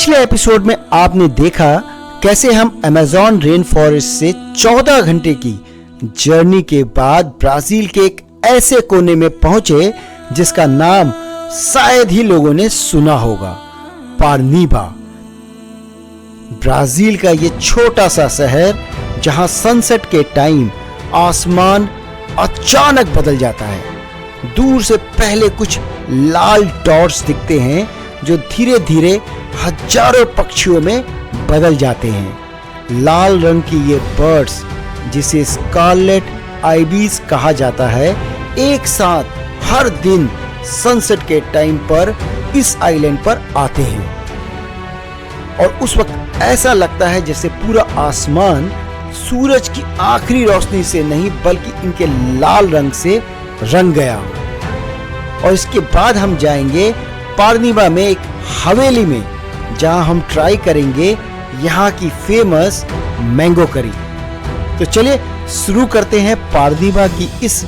पिछले एपिसोड में आपने देखा कैसे हम अमेज़न रेन फॉरेस्ट से 14 घंटे की जर्नी के बाद ब्राजील के एक ऐसे कोने में पहुंचे जिसका नाम शायद ही लोगों ने सुना होगा, पारनीबा। ब्राजील का ये छोटा सा शहर जहां सनसेट के टाइम आसमान अचानक बदल जाता है। दूर से पहले कुछ लाल डॉट्स दिखते हैं जो धीरे धीरे हजारों पक्षियों में बदल जाते हैं। लाल रंग की ये बर्ड्स, जिसे स्कारलेट आइबीज कहा जाता है, एक साथ हर दिन सनसेट के टाइम पर इस आइलैंड पर आते हैं और उस वक्त ऐसा लगता है जैसे पूरा आसमान सूरज की आखिरी रोशनी से नहीं बल्कि इनके लाल रंग से रंग गया। और इसके बाद हम जाएंगे पारनीबा में एक हवेली में, जहां हम ट्राई करेंगे यहाँ की फेमस मैंगो करी। तो चलिए शुरू करते हैं पारनीबा की इस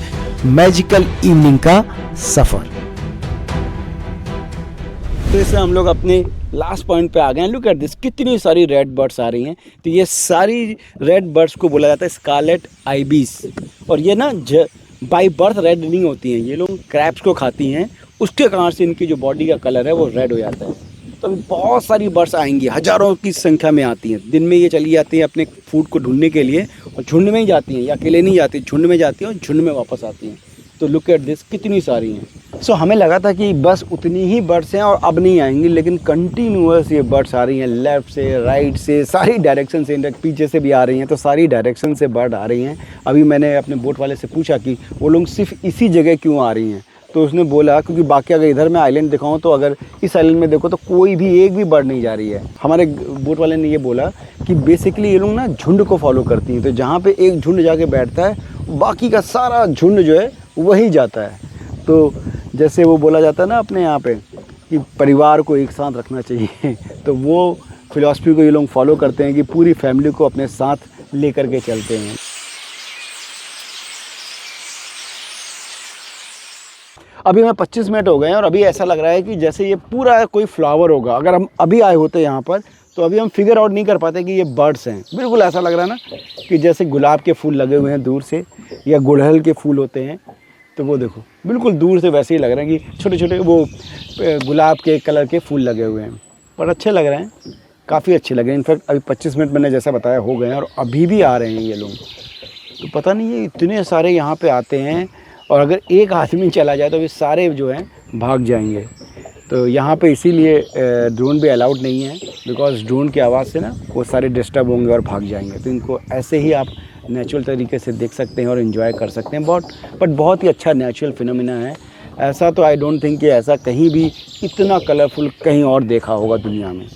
मैजिकल इवनिंग का सफर। तो इससे हम लोग अपने लास्ट पॉइंट पे आ गए हैं। लुक एट दिस, कितनी सारी रेड बर्ड्स आ रही हैं। तो ये सारी रेड बर्ड्स को बोला जाता है स्कारलेट आइबीज। और ये ना बाई बर्थ रेड नहीं होती हैं, ये लोग क्रैब्स को खाती हैं, उसके कारण से इनकी जो बॉडी का कलर है वो रेड हो जाता है। तो बहुत सारी बर्ड्स आएंगी, हज़ारों की संख्या में आती हैं। दिन में ये चली जाती हैं अपने फूड को ढूंढने के लिए और झुंड में ही जाती हैं, या अकेले नहीं जाती, झुंड में जाती हैं और झुंड में वापस आती हैं। तो लुक एट दिस, कितनी सारी हैं। सो हमें लगा था कि बस उतनी ही बर्ड्स हैं और अब नहीं आएंगी, लेकिन कंटिन्यूअस ये बर्ड्स आ रही हैं, लेफ़्ट से राइट से सारी डायरेक्शन से, इनफैक्ट पीछे से भी आ रही हैं। तो सारी डायरेक्शन से बर्ड आ रही हैं। अभी मैंने अपने बोट वाले से पूछा कि वो लोग सिर्फ इसी जगह क्यों आ रही हैं। तो उसने बोला क्योंकि बाकी अगर इधर मैं आइलैंड दिखाऊं तो अगर इस आइलैंड में देखो तो कोई भी एक भी बर्ड नहीं जा रही है। हमारे बोट वाले ने ये बोला कि बेसिकली ये लोग ना झुंड को फॉलो करती हैं। तो जहाँ पे एक झुंड जाके बैठता है बाकी का सारा झुंड जो है वही जाता है। तो जैसे वो बोला जाता है ना अपने यहाँ पे कि परिवार को एक साथ रखना चाहिए, तो वो फिलॉसफी को ये लोग फॉलो करते हैं कि पूरी फैमिली को अपने साथ लेकर के चलते हैं। अभी हमें 25 मिनट हो गए हैं और अभी ऐसा लग रहा है कि जैसे ये पूरा कोई फ्लावर होगा। अगर हम अभी आए होते यहाँ पर तो अभी हम फिगर आउट नहीं कर पाते कि ये बर्ड्स हैं। बिल्कुल ऐसा लग रहा है ना कि जैसे गुलाब के फूल लगे हुए हैं दूर से, या गुड़हल के फूल होते हैं। तो वो देखो बिल्कुल दूर से वैसे ही लग रहा है कि छोटे छोटे वो गुलाब के कलर के फूल लगे हुए हैं, पर अच्छे लग रहे हैं, काफ़ी अच्छे लग रहे हैं। इनफैक्ट अभी 25 मिनट मैंने जैसा बताया हो गए हैं और अभी भी आ रहे हैं ये लोग। तो पता नहीं ये इतने सारे यहाँ पे आते हैं और अगर एक आदमी चला जाए तो ये सारे जो हैं भाग जाएंगे। तो यहाँ पे इसीलिए ड्रोन भी अलाउड नहीं है, बिकॉज ड्रोन की आवाज़ से ना वो सारे डिस्टर्ब होंगे और भाग जाएंगे। तो इनको ऐसे ही आप नेचुरल तरीके से देख सकते हैं और एंजॉय कर सकते हैं। बट बहुत ही अच्छा नेचुरल फिनोमिना है। ऐसा तो आई डोंट थिंक कि ऐसा कहीं भी इतना कलरफुल कहीं और देखा होगा दुनिया में।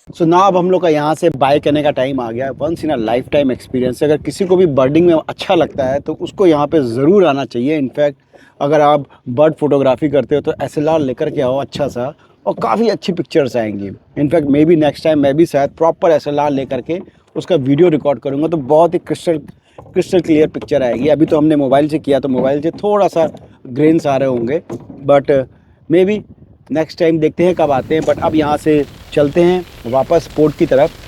सो ना अब हम लोग का यहाँ से बाय करने का टाइम आ गया। Once in a lifetime experience. अगर किसी को भी बर्डिंग में अच्छा लगता है तो उसको यहाँ पे ज़रूर आना चाहिए। इनफैक्ट अगर आप बर्ड फोटोग्राफी करते हो तो SLR लेकर के आओ अच्छा सा, और काफ़ी अच्छी पिक्चर्स आएंगी। In fact may be next time मैं भी शायद प्रॉपर SLR लेकर के उसका वीडियो रिकॉर्ड करूँगा, तो बहुत ही क्रिस्टल क्लियर पिक्चर आएगी। अभी तो हमने मोबाइल से किया तो मोबाइल से थोड़ा सा ग्रेन्स आ रहे होंगे, but may be next time देखते हैं कब आते हैं। बट अब यहाँ से चलते हैं वापस पोर्ट की तरफ।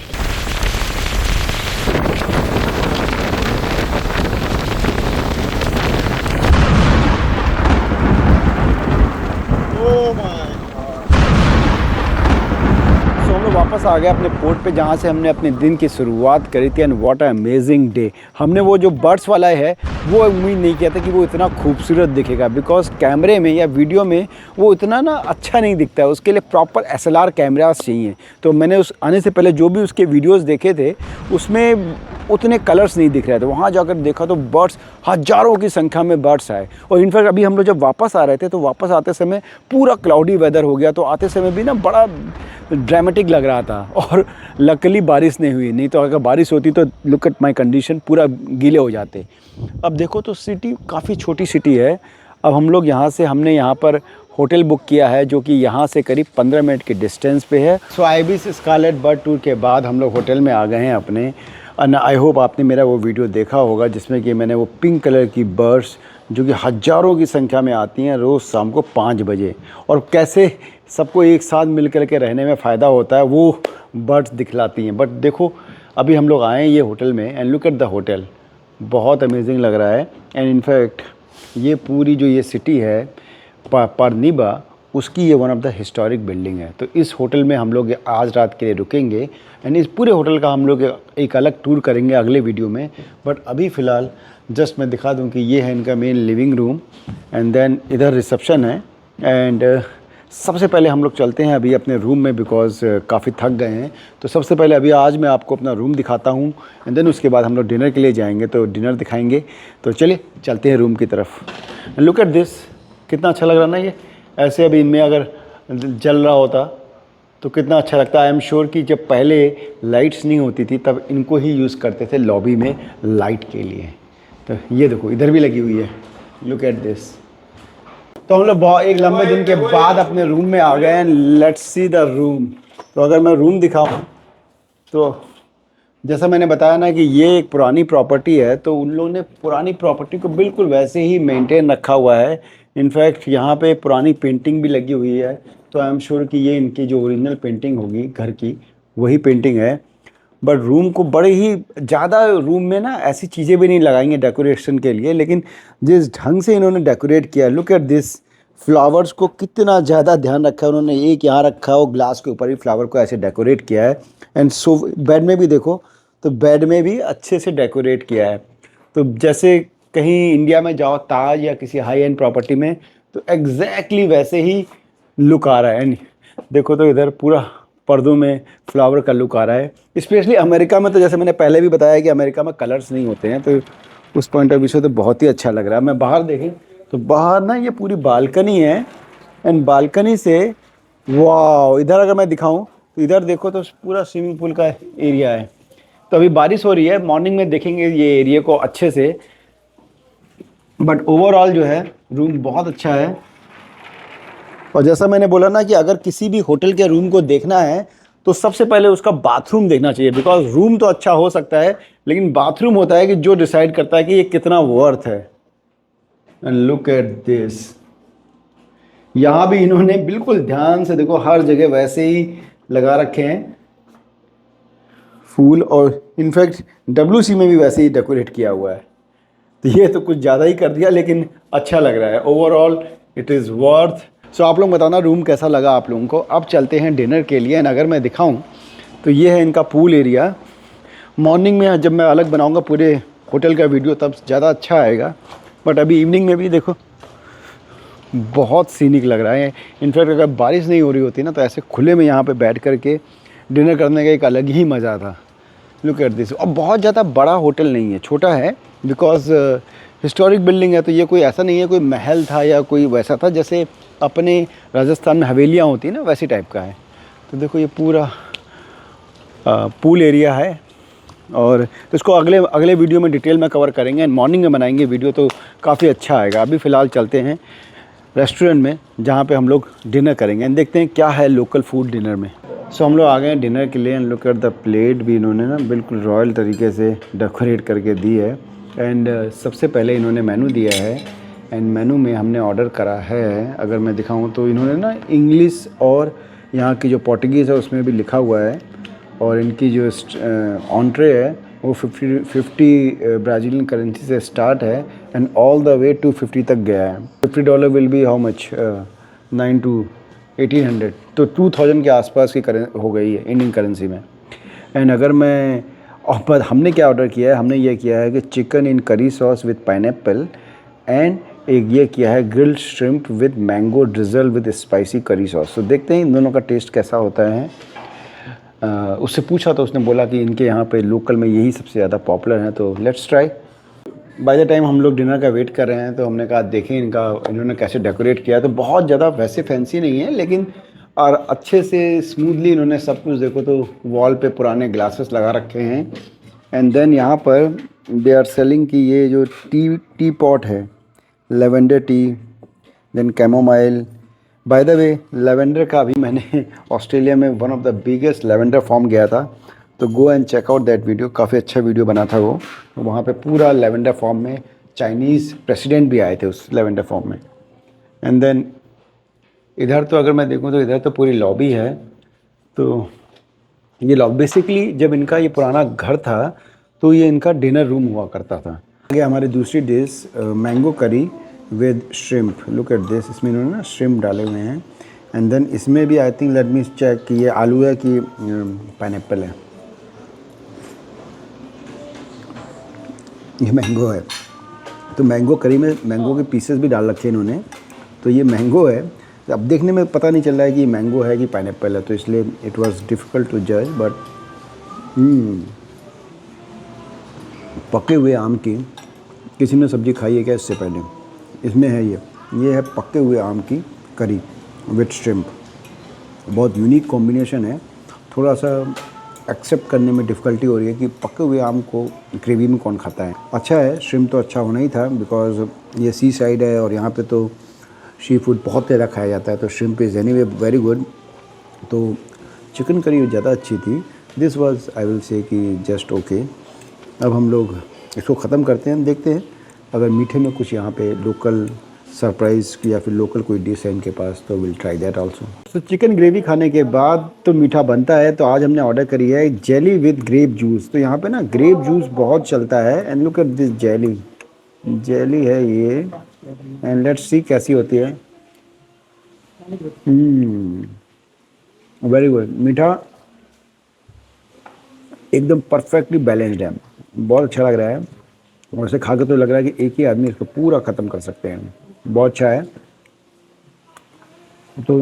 वापस आ गए अपने पोर्ट पे, जहाँ से हमने अपने दिन की शुरुआत करी थी। And what a amazing day. हमने वो जो बर्ड्स वाला है वो उम्मीद नहीं किया था कि वो इतना खूबसूरत दिखेगा, बिकॉज कैमरे में या वीडियो में वो इतना ना अच्छा नहीं दिखता है। उसके लिए प्रॉपर SLR कैमरास चाहिए। तो मैंने उस आने से पहले जो भी उसके वीडियोस देखे थे उसमें उतने कलर्स नहीं दिख रहे थे। वहाँ जाकर देखा तो बर्ड्स, हज़ारों की संख्या में बर्ड्स आए। और इनफैक्ट अभी हम लोग जब वापस आ रहे थे तो वापस आते समय पूरा क्लाउडी वेदर हो गया, तो आते समय भी ना बड़ा ड्रामेटिक लग रहा था। और लकीली बारिश नहीं हुई, नहीं तो अगर बारिश होती तो लुक एट माय कंडीशन, पूरा गीले हो जाते। अब देखो तो सिटी काफ़ी छोटी सिटी है। अब हम लोग हमने यहाँ पर होटल बुक किया है जो कि यहाँ से करीब 15 मिनट के डिस्टेंस पे है। सो आइबिस स्कारलेट बर्ड टूर के बाद हम लोग होटल में आ गए हैं अपने। एंड आई होप आपने मेरा वो वीडियो देखा होगा जिसमें कि मैंने वो पिंक कलर की बर्ड्स जो कि हज़ारों की संख्या में आती हैं रोज़ शाम को 5 बजे। और कैसे सबको एक साथ मिल कर के रहने में फ़ायदा होता है वो बर्ड्स दिखलाती हैं। बट देखो अभी हम लोग आए हैं ये होटल में and look at the hotel, बहुत अमेजिंग लग रहा है। एंड इनफैक्ट ये पूरी जो ये सिटी है पारनीबा, उसकी ये one of the historic building है। तो इस होटल में हम लोग आज रात के लिए रुकेंगे एंड इस पूरे होटल का हम लोग एक अलग टूर करेंगे अगले वीडियो में। बट अभी फ़िलहाल जस्ट मैं दिखा दूं कि ये है इनका main living room and then इधर रिसेप्शन है। एंड सबसे पहले हम लोग चलते हैं अभी अपने रूम में बिकॉज़ काफ़ी थक गए हैं। तो सबसे पहले अभी आज मैं आपको अपना रूम दिखाता हूँ एंड देन उसके बाद हम लोग डिनर के लिए जाएंगे, तो डिनर दिखाएंगे। तो चलिए चलते हैं रूम की तरफ। लुक एट दिस, कितना अच्छा लग रहा है ना ये। ऐसे अभी इनमें अगर जल रहा होता तो कितना अच्छा लगता है। आई एम श्योर कि जब पहले लाइट्स नहीं होती थी तब इनको ही यूज़ करते थे लॉबी में लाइट के लिए। तो ये देखो इधर भी लगी हुई है, लुक एट दिस। तो हम लोग बहुत एक लंबे दिन के बाद अपने रूम में आ गए हैं। Let's see the room. तो अगर मैं रूम दिखाऊं तो जैसा मैंने बताया ना कि ये एक पुरानी प्रॉपर्टी है, तो उन लोगों ने पुरानी प्रॉपर्टी को बिल्कुल वैसे ही मेंटेन रखा हुआ है। इनफैक्ट यहाँ पे पुरानी पेंटिंग भी लगी हुई है, तो आई एम श्योर कि ये इनकी जो ओरिजिनल पेंटिंग होगी घर की वही पेंटिंग है। बट रूम को बड़े ही ज़्यादा रूम में ना ऐसी चीज़ें भी नहीं लगाएंगे डेकोरेशन के लिए, लेकिन जिस ढंग से इन्होंने डेकोरेट किया, लुक एट दिस। फ्लावर्स को कितना ज़्यादा ध्यान रखा है उन्होंने। एक यहाँ रखा है और ग्लास के ऊपर भी फ्लावर को ऐसे डेकोरेट किया है। एंड सो बेड में भी देखो, तो बेड में भी अच्छे से डेकोरेट किया है। तो जैसे कहीं इंडिया में जाओ ताज या किसी हाई एंड प्रॉपर्टी में, तो एग्जैक्टली वैसे ही लुक आ रहा है। एंड देखो तो इधर पूरा पर्दों में फ्लावर का लुक आ रहा है। स्पेशली अमेरिका में तो जैसे मैंने पहले भी बताया कि अमेरिका में कलर्स नहीं होते हैं, तो उस पॉइंट ऑफ व्यू से तो बहुत ही अच्छा लग रहा है। मैं बाहर देखें तो बाहर ना ये पूरी बालकनी है एंड बालकनी से वाह, इधर अगर मैं दिखाऊं तो इधर देखो तो पूरा स्विमिंग पूल का एरिया है। तो अभी बारिश हो रही है, मॉर्निंग में देखेंगे ये एरिया को अच्छे से। बट ओवरऑल जो है रूम बहुत अच्छा है। और जैसा मैंने बोला ना कि अगर किसी भी होटल के रूम को देखना है तो सबसे पहले उसका बाथरूम देखना चाहिए। बिकॉज रूम तो अच्छा हो सकता है लेकिन बाथरूम होता है कि जो डिसाइड करता है कि ये कितना वर्थ है। एंड लुक एट दिस, यहाँ भी इन्होंने बिल्कुल ध्यान से देखो हर जगह वैसे ही लगा रखे हैं फूल, और इनफैक्ट WC में भी वैसे ही डेकोरेट किया हुआ है। तो ये तो कुछ ज़्यादा ही कर दिया लेकिन अच्छा लग रहा है। Overall it is worth. So आप लोग बताना रूम कैसा लगा आप लोगों को। अब चलते हैं डिनर के लिए। एंड अगर मैं दिखाऊं तो ये है इनका पूल एरिया। मॉर्निंग में जब मैं अलग बनाऊंगा पूरे होटल का वीडियो तब ज़्यादा अच्छा आएगा, बट अभी इवनिंग में भी देखो बहुत सीनिक लग रहा है। इनफैक्ट अगर बारिश नहीं हो रही होती ना तो ऐसे खुले में यहाँ पे बैठ कर के डिनर करने का एक अलग ही मज़ा था। Look at this. और बहुत ज़्यादा बड़ा होटल नहीं है, छोटा है। बिकॉज हिस्टोरिक बिल्डिंग है तो ये कोई ऐसा नहीं है कोई महल था या कोई वैसा था जैसे अपने राजस्थान में हवेलियाँ होती हैं ना, वैसी टाइप का है। तो देखो ये पूरा पूल एरिया है। और तो इसको अगले वीडियो में डिटेल में कवर करेंगे एंड मॉर्निंग में बनाएंगे वीडियो, तो काफ़ी अच्छा आएगा। अभी फ़िलहाल चलते हैं रेस्टोरेंट में जहाँ पे हम लोग डिनर करेंगे एंड देखते हैं क्या है लोकल फूड डिनर में। सो हम लोग आ गए हैं डिनर के लिए and look at the plate भी इन्होंने ना बिल्कुल रॉयल तरीके से डेकोरेट करके दी है। एंड सबसे पहले इन्होंने मेनू दिया है एंड मेनू में हमने ऑर्डर करा है। अगर मैं दिखाऊं तो इन्होंने ना इंग्लिश और यहाँ की जो पोर्टुगीज़ है उसमें भी लिखा हुआ है। और इनकी जो ऑन्ट्रे है वो 50 ब्राज़ीलियन करेंसी से स्टार्ट है and all the way to 50 तक गया है। $50 will be how much 9 to 1800, तो 2000 के आसपास की हो गई है इंडियन करेंसी में। एंड अगर मैं पर हमने क्या ऑर्डर किया है, हमने ये किया है कि chicken in curry sauce with pineapple and एक ये किया है grilled shrimp with mango drizzle with spicy curry sauce. तो देखते हैं इन दोनों का टेस्ट कैसा होता है। उससे पूछा तो उसने बोला कि इनके यहाँ पे लोकल में यही सबसे ज़्यादा पॉपुलर है, तो let's try. By the time हम लोग डिनर का वेट कर रहे हैं तो हमने कहा देखें इन्होंने कैसे डेकोरेट किया। तो बहुत ज़्यादा वैसे फैंसी नहीं है लेकिन और अच्छे से स्मूथली इन्होंने सब कुछ, देखो तो वॉल पे पुराने ग्लासेस लगा रखे हैं। एंड देन यहाँ पर दे आर सेलिंग की ये जो टी पॉट है, lavender tea, then chamomile. By the way lavender का अभी मैंने ऑस्ट्रेलिया में one of the biggest lavender farm गया था, तो go and check out that video. काफ़ी अच्छा वीडियो बना था वो। तो वहाँ पे पूरा लेवेंडर फॉर्म में चाइनीज़ प्रेसिडेंट भी आए थे उस लेवेंडर फॉर्म में। एंड देन इधर तो अगर मैं देखूँ तो इधर तो पूरी लॉबी है। तो ये लॉबी बेसिकली जब इनका ये पुराना घर था तो ये इनका डिनर रूम हुआ करता था। आगे हमारी दूसरी डिश मैंगो करी with shrimp. Look at this, इसमें इन्होंने ना श्रिम्प डाले हुए हैं। एंड देन इसमें भी I think let me check कि ये आलू है कि पाइनएप्पल है। ये मैंगो है, तो मैंगो करी में मैंगो के पीसेस भी डाल रखे हैं इन्होंने। तो ये मैंगो है, अब देखने में पता नहीं चल रहा है कि मैंगो है कि पाइनएप्पल है, तो इसलिए इट वाज डिफ़िकल्ट टू जज। बट पके हुए आम की किसी ने सब्ज़ी खाई है क्या इससे पहले? इसमें है ये है पके हुए आम की करी विथ श्रिम्प। बहुत यूनिक कॉम्बिनेशन है। थोड़ा सा एक्सेप्ट करने में डिफ़िकल्टी हो रही है कि पके हुए आम को ग्रेवी में कौन खाता है। अच्छा है, श्रिम्प तो अच्छा होना ही था बिकॉज़ ये सी साइड है और यहाँ पे तो सी फूड बहुत ज़्यादा खाया जाता है, तो shrimp is anyway very good. तो चिकन करी ज़्यादा अच्छी थी। This was I will say कि जस्ट ओके। अब हम लोग इसको ख़त्म करते हैं, देखते हैं अगर मीठे में कुछ यहाँ पे लोकल सरप्राइज़ या फिर लोकल कोई डिश है इनके पास तो विल ट्राई दैट आल्सो। तो चिकन ग्रेवी खाने के बाद तो मीठा बनता है, तो आज हमने ऑर्डर करी है जेली विद ग्रेप जूस। तो यहाँ पे ना ग्रेप जूस बहुत चलता है। And look at this jelly है ये। एंड लेट्स सी कैसी होती है। Very good. मीठा एकदम परफेक्टली बैलेंस्ड है, बहुत अच्छा लग रहा है। और इसे खा के तो लग रहा है कि एक ही आदमी इसको पूरा ख़त्म कर सकते हैं। बहुत अच्छा है। तो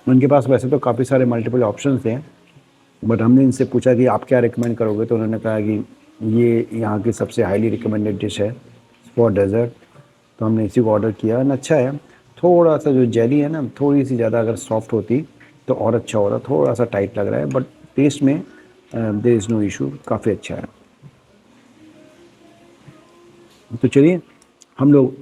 उनके पास वैसे तो काफ़ी सारे मल्टीपल ऑप्शंस हैं, बट हमने इनसे पूछा कि आप क्या रिकमेंड करोगे, तो उन्होंने कहा कि ये यहाँ की सबसे हाईली रिकमेंडेड डिश है फॉर डेज़र्ट। तो हमने इसी को ऑर्डर किया। और अच्छा है, थोड़ा सा जो जेली है ना थोड़ी सी ज़्यादा अगर सॉफ्ट होती तो और अच्छा हो रहा। थोड़ा सा टाइट लग रहा है, बट टेस्ट में देयर इज़ नो इशू, काफ़ी अच्छा है। तो चलिए हम लोग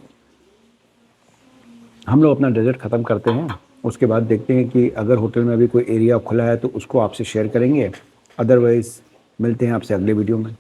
अपना डेज़र्ट ख़त्म करते हैं। उसके बाद देखते हैं कि अगर होटल में अभी कोई एरिया खुला है तो उसको आपसे शेयर करेंगे। अदरवाइज़ मिलते हैं आपसे अगले वीडियो में।